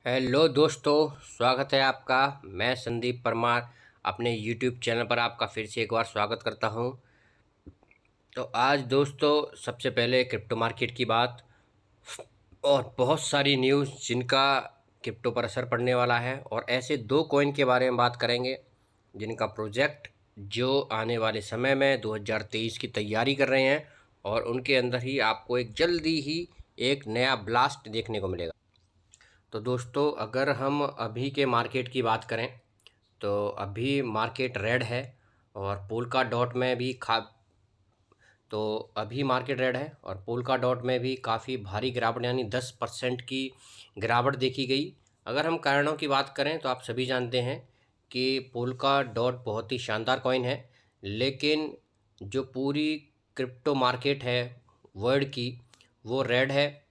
Hello दोस्तों, स्वागत है आपका। मैं संदीप परमार अपने यूट्यूब चैनल पर आपका फिर से एक बार स्वागत करता हूं। तो आज दोस्तों सबसे पहले क्रिप्टो मार्केट की बात और बहुत सारी न्यूज़ जिनका क्रिप्टो पर असर पड़ने वाला है, और ऐसे दो कॉइन के बारे में बात करेंगे जिनका प्रोजेक्ट जो आने वाले समय में 2023 की तैयारी कर रहे हैं, और उनके अंदर ही आपको एक जल्दी ही एक नया ब्लास्ट देखने को मिलेगा। तो दोस्तों अगर हम अभी के मार्केट की बात करें तो अभी मार्केट रेड है, और पोल्का डॉट में भी तो अभी मार्केट रेड है और पोल्का डॉट में भी काफ़ी भारी गिरावट यानी 10% की गिरावट देखी गई। अगर हम कारणों की बात करें तो आप सभी जानते हैं कि पोल्का डॉट बहुत ही शानदार कॉइन है, लेकिन जो पूरी क्रिप्टो मार्केट है वर्ल्ड की वो रेड है,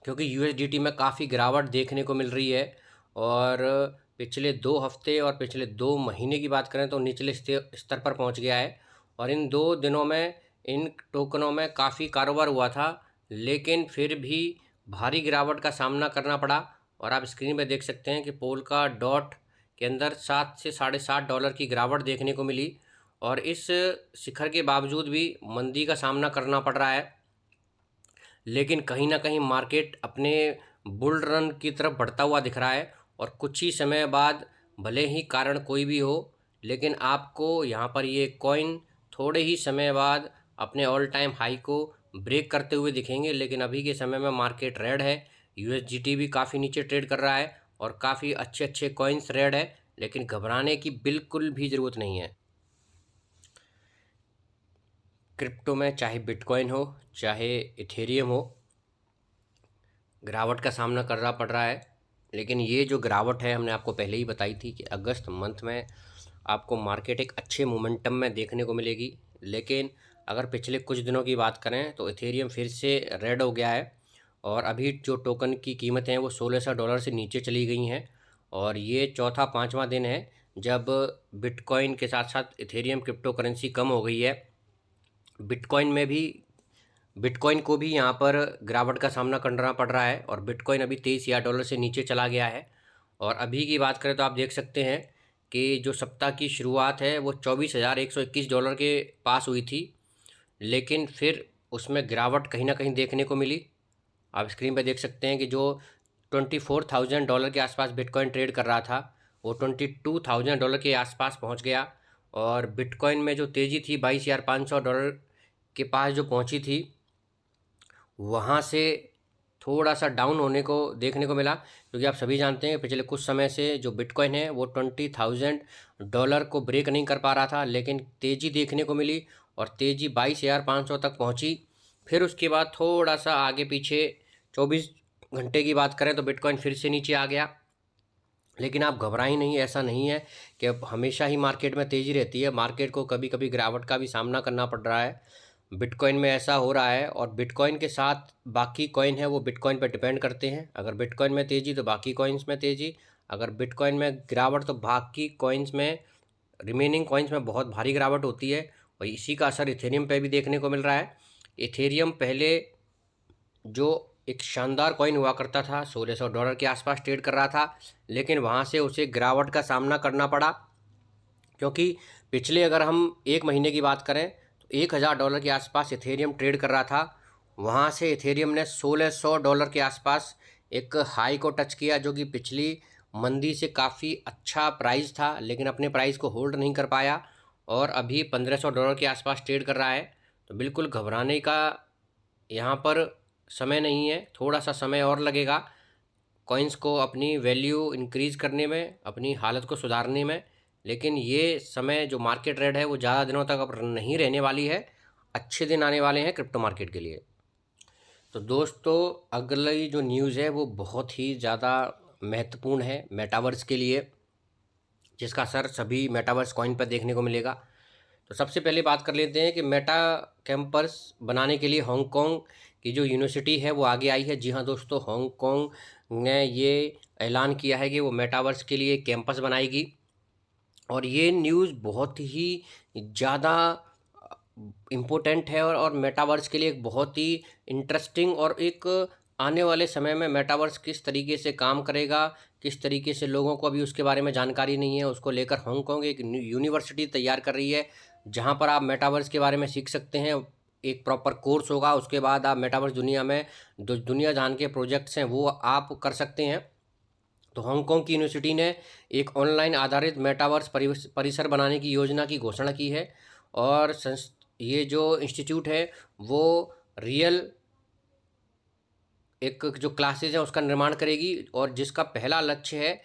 क्योंकि यूएसडीटी में काफ़ी गिरावट देखने को मिल रही है। और पिछले 2 हफ्ते और पिछले 2 महीने की बात करें तो निचले स्तर पर पहुंच गया है, और इन 2 दिनों में इन टोकनों में काफ़ी कारोबार हुआ था, लेकिन फिर भी भारी गिरावट का सामना करना पड़ा। और आप स्क्रीन पर देख सकते हैं कि पोल्का डॉट के अंदर 7 से $7.5 की गिरावट देखने को मिली, और इस शिखर के बावजूद भी मंदी का सामना करना पड़ रहा है। लेकिन कहीं ना कहीं मार्केट अपने बुल रन की तरफ बढ़ता हुआ दिख रहा है, और कुछ ही समय बाद भले ही कारण कोई भी हो, लेकिन आपको यहाँ पर ये कॉइन थोड़े ही समय बाद अपने ऑल टाइम हाई को ब्रेक करते हुए दिखेंगे। लेकिन अभी के समय में मार्केट रेड है, यूएसजीटी भी काफ़ी नीचे ट्रेड कर रहा है, और काफ़ी अच्छे अच्छे कॉइन्स रेड है, लेकिन घबराने की बिल्कुल भी ज़रूरत नहीं है। क्रिप्टो में चाहे बिटकॉइन हो चाहे इथेरियम हो, गिरावट का सामना करना पड़ रहा है। लेकिन ये जो गिरावट है हमने आपको पहले ही बताई थी कि अगस्त मंथ में आपको मार्केट एक अच्छे मोमेंटम में देखने को मिलेगी। लेकिन अगर पिछले कुछ दिनों की बात करें तो इथेरियम फिर से रेड हो गया है, और अभी जो टोकन की कीमतें हैं वो $1600 से नीचे चली गई हैं। और ये चौथा पाँचवा दिन है जब बिटकॉइन के साथ साथ इथेरियम क्रिप्टो करेंसी कम हो गई है। बिटकॉइन में भी बिटकॉइन को भी यहाँ पर गिरावट का सामना करना पड़ रहा है, और बिटकॉइन अभी $23,000 से नीचे चला गया है। और अभी की बात करें तो आप देख सकते हैं कि जो सप्ताह की शुरुआत है वो $24,121 के पास हुई थी, लेकिन फिर उसमें गिरावट कहीं ना कहीं देखने को मिली। आप स्क्रीन पर देख सकते हैं कि जो $24,000 के आसपास बिटकॉइन ट्रेड कर रहा था वो $22,000 के आसपास पहुंच गया। और बिटकॉइन में जो तेज़ी थी $22,500 के पास जो पहुंची थी, वहाँ से थोड़ा सा डाउन होने को देखने को मिला, क्योंकि आप सभी जानते हैं पिछले कुछ समय से जो बिटकॉइन है वो $20,000 को ब्रेक नहीं कर पा रहा था, लेकिन तेज़ी देखने को मिली और तेज़ी 22,500 तक पहुंची। फिर उसके बाद थोड़ा सा आगे पीछे 24 घंटे की बात करें तो बिटकॉइन फिर से नीचे आ गया। लेकिन आप घबराएं नहीं, ऐसा नहीं है कि अब हमेशा ही मार्केट में तेज़ी रहती है। मार्केट को कभी कभी गिरावट का भी सामना करना पड़ रहा है। बिटकॉइन में ऐसा हो रहा है, और बिटकॉइन के साथ बाकी कॉइन है वो बिटकॉइन पर डिपेंड करते हैं। अगर बिटकॉइन में तेज़ी तो बाकी कॉइन्स में तेज़ी, अगर बिटकॉइन में गिरावट तो बाकी कॉइन्स में, रिमेनिंग कॉइन्स में बहुत भारी गिरावट होती है। और इसी का असर इथेरियम पे भी देखने को मिल रहा है। इथेरियम पहले जो एक शानदार कॉइन हुआ करता था, $1600 के आसपास ट्रेड कर रहा था, लेकिन वहाँ से उसे गिरावट का सामना करना पड़ा, क्योंकि पिछले अगर हम 1 महीने की बात करें तो $1,000 के आसपास इथेरियम ट्रेड कर रहा था। वहाँ से इथेरियम ने $1600 के आसपास एक हाई को टच किया, जो कि पिछली मंदी से काफ़ी अच्छा प्राइस था, लेकिन अपने प्राइस को होल्ड नहीं कर पाया, और अभी $1,500 के आसपास ट्रेड कर रहा है। तो बिल्कुल घबराने का यहाँ पर समय नहीं है, थोड़ा सा समय और लगेगा कॉइन्स को अपनी वैल्यू इंक्रीज़ करने में, अपनी हालत को सुधारने में। लेकिन ये समय जो मार्केट रेट है वो ज़्यादा दिनों तक अब नहीं रहने वाली है। अच्छे दिन आने वाले हैं क्रिप्टो मार्केट के लिए। तो दोस्तों अगली जो न्यूज़ है वो बहुत ही ज़्यादा महत्वपूर्ण है मेटावर्स के लिए, जिसका असर सभी मेटावर्स कॉइन पर देखने को मिलेगा। तो सबसे पहले बात कर लेते हैं कि मेटा कैंपस बनाने के लिए हांगकांग की जो यूनिवर्सिटी है वो आगे आई है। जी हाँ दोस्तों, हांगकांग ने ये ऐलान किया है कि वो मेटावर्स के लिए कैंपस बनाएगी, और ये न्यूज़ बहुत ही ज़्यादा इम्पोर्टेंट है, और मेटावर्स के लिए एक बहुत ही इंटरेस्टिंग और एक आने वाले समय में मेटावर्स किस तरीके से काम करेगा, किस तरीके से लोगों को अभी उसके बारे में जानकारी नहीं है, उसको लेकर हांगकांग एक यूनिवर्सिटी तैयार कर रही है, जहां पर आप मेटावर्स के बारे में सीख सकते हैं। एक प्रॉपर कोर्स होगा, उसके बाद आप मेटावर्स दुनिया में दुनिया जहान के प्रोजेक्ट्स हैं वो आप कर सकते हैं। तो हांगकांग की यूनिवर्सिटी ने एक ऑनलाइन आधारित मेटावर्स परिसर बनाने की योजना की घोषणा की है, और ये जो इंस्टीट्यूट है वो रियल एक जो क्लासेज है उसका निर्माण करेगी, और जिसका पहला लक्ष्य है,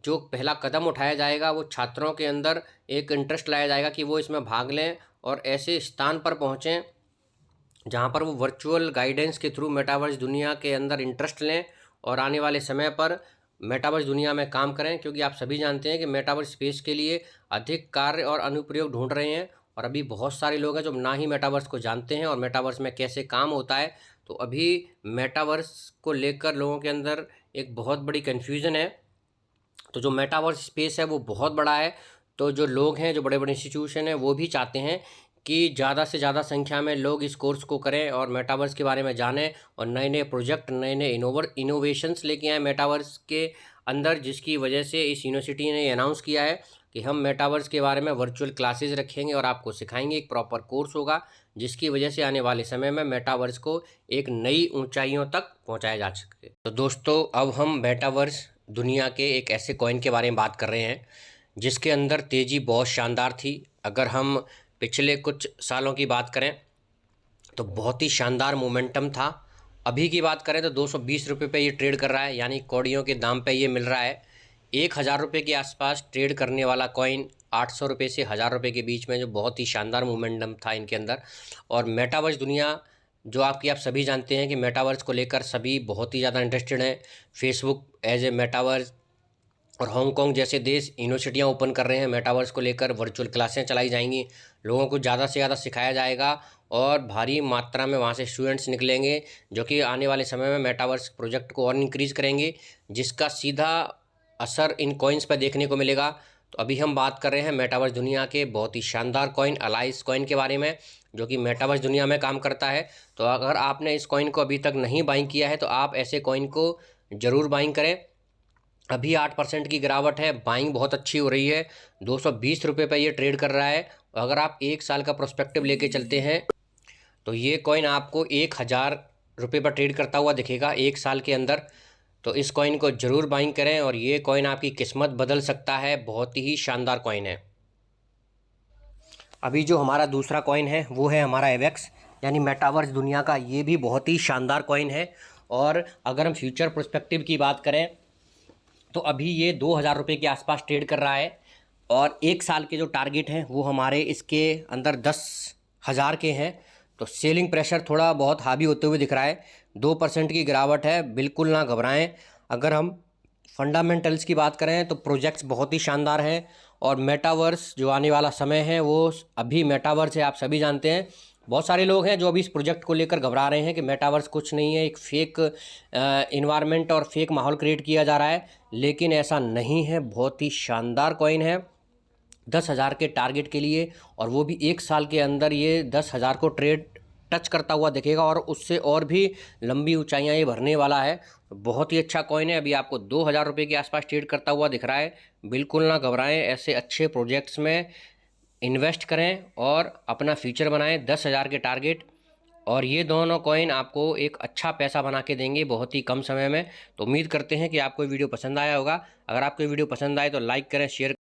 जो पहला कदम उठाया जाएगा, वो छात्रों के अंदर एक इंटरेस्ट लाया जाएगा कि वो इसमें भाग लें और ऐसे स्थान पर पहुँचें जहाँ पर वो वर्चुअल गाइडेंस के थ्रू मेटावर्स दुनिया के अंदर इंटरेस्ट लें और आने वाले समय पर मेटावर्स दुनिया में काम करें। क्योंकि आप सभी जानते हैं कि मेटावर्स स्पेस के लिए अधिक कार्य और अनुप्रयोग ढूंढ रहे हैं, और अभी बहुत सारे लोग हैं जो ना ही मेटावर्स को जानते हैं और मेटावर्स में कैसे काम होता है। तो अभी मेटावर्स को लेकर लोगों के अंदर एक बहुत बड़ी कन्फ्यूज़न है। तो जो मेटावर्स स्पेस है वो बहुत बड़ा है, तो जो लोग हैं, जो बड़े बड़े इंस्टीट्यूशन हैं, वो भी चाहते हैं कि ज़्यादा से ज़्यादा संख्या में लोग इस कोर्स को करें और मेटावर्स के बारे में जानें और नए नए प्रोजेक्ट, नए नए इनोवेशंस लेके आएँ मेटावर्स के अंदर, जिसकी वजह से इस यूनिवर्सिटी ने अनाउंस किया है कि हम मेटावर्स के बारे में वर्चुअल क्लासेस रखेंगे और आपको सिखाएंगे। एक प्रॉपर कोर्स होगा, जिसकी वजह से आने वाले समय में मेटावर्स को एक नई ऊंचाइयों तक पहुंचाया जा सके। तो दोस्तों, अब हम मेटावर्स दुनिया के एक ऐसे कॉइन के बारे में बात कर रहे हैं जिसके अंदर तेज़ी बहुत शानदार थी। अगर हम पिछले कुछ सालों की बात करें तो बहुत ही शानदार मोमेंटम था। अभी की बात करें तो 220 रुपये पे ये ट्रेड कर रहा है, यानी कौड़ियों के दाम पे ये मिल रहा है। 1000 रुपये के आसपास ट्रेड करने वाला कॉइन 800 रुपये से 1000 रुपये के बीच में, जो बहुत ही शानदार मोमेंटम था इनके अंदर। और मेटावर्स दुनिया जो आप सभी जानते हैं कि मेटावर्स को लेकर सभी बहुत ही ज़्यादा इंटरेस्टेड हैं। फेसबुक एज ए मेटावर्स और हांगकांग जैसे देश यूनिवर्सिटियाँ ओपन कर रहे हैं मेटावर्स को लेकर। वर्चुअल क्लासें चलाई जाएंगी, लोगों को ज़्यादा से ज़्यादा सिखाया जाएगा और भारी मात्रा में वहाँ से स्टूडेंट्स निकलेंगे, जो कि आने वाले समय में मेटावर्स प्रोजेक्ट को और इंक्रीज़ करेंगे, जिसका सीधा असर इन कॉइन्स पर देखने को मिलेगा। तो अभी हम बात कर रहे हैं मेटावर्स दुनिया के बहुत ही शानदार कॉइन अलाइस कॉइन के बारे में, जो कि मेटावर्स दुनिया में काम करता है। तो अगर आपने इस कॉइन को अभी तक नहीं बाइंग किया है तो आप ऐसे कॉइन को ज़रूर बाइंग करें। अभी 8% की गिरावट है, बाइंग बहुत अच्छी हो रही है। 220 रुपये पर ये ट्रेड कर रहा है। अगर आप 1 साल का प्रोस्पेक्टिव लेके चलते हैं तो ये कॉइन आपको 1000 रुपये पर ट्रेड करता हुआ दिखेगा 1 साल के अंदर। तो इस कॉइन को ज़रूर बाइंग करें और ये कॉइन आपकी किस्मत बदल सकता है। बहुत ही शानदार कॉइन है। अभी जो हमारा दूसरा कॉइन है वो है हमारा एवेक्स, यानी मेटावर्स दुनिया का ये भी बहुत ही शानदार कॉइन है। और अगर हम फ्यूचर पर्सपेक्टिव की बात करें तो अभी ये 2000 रुपये के आसपास ट्रेड कर रहा है, और 1 साल के जो टारगेट हैं वो हमारे इसके अंदर 10,000 के हैं। तो सेलिंग प्रेशर थोड़ा बहुत हावी होते हुए दिख रहा है। 2% की गिरावट है, बिल्कुल ना घबराएं। अगर हम फंडामेंटल्स की बात करें तो प्रोजेक्ट्स बहुत ही शानदार हैं, और मेटावर्स जो आने वाला समय है वो अभी मेटावर्स है, आप सभी जानते हैं। बहुत सारे लोग हैं जो अभी इस प्रोजेक्ट को लेकर घबरा रहे हैं कि मेटावर्स कुछ नहीं है, एक फेक इन्वायरमेंट और फेक माहौल क्रिएट किया जा रहा है, लेकिन ऐसा नहीं है। बहुत ही शानदार कॉइन है 10,000 के टारगेट के लिए, और वो भी 1 साल के अंदर ये 10,000 को ट्रेड टच करता हुआ दिखेगा और उससे और भी लंबी ऊंचाइयां ये भरने वाला है। बहुत ही अच्छा कॉइन है। अभी आपको 2000 रुपये के आसपास ट्रेड करता हुआ दिख रहा है। बिल्कुल ना घबराएं, ऐसे अच्छे प्रोजेक्ट्स में इन्वेस्ट करें और अपना फ्यूचर बनाएं। 10,000 के टारगेट, और ये दोनों कॉइन आपको एक अच्छा पैसा बना के देंगे बहुत ही कम समय में। तो उम्मीद करते हैं कि आपको वीडियो पसंद आया होगा। अगर आपको वीडियो पसंद आए तो लाइक करें, शेयर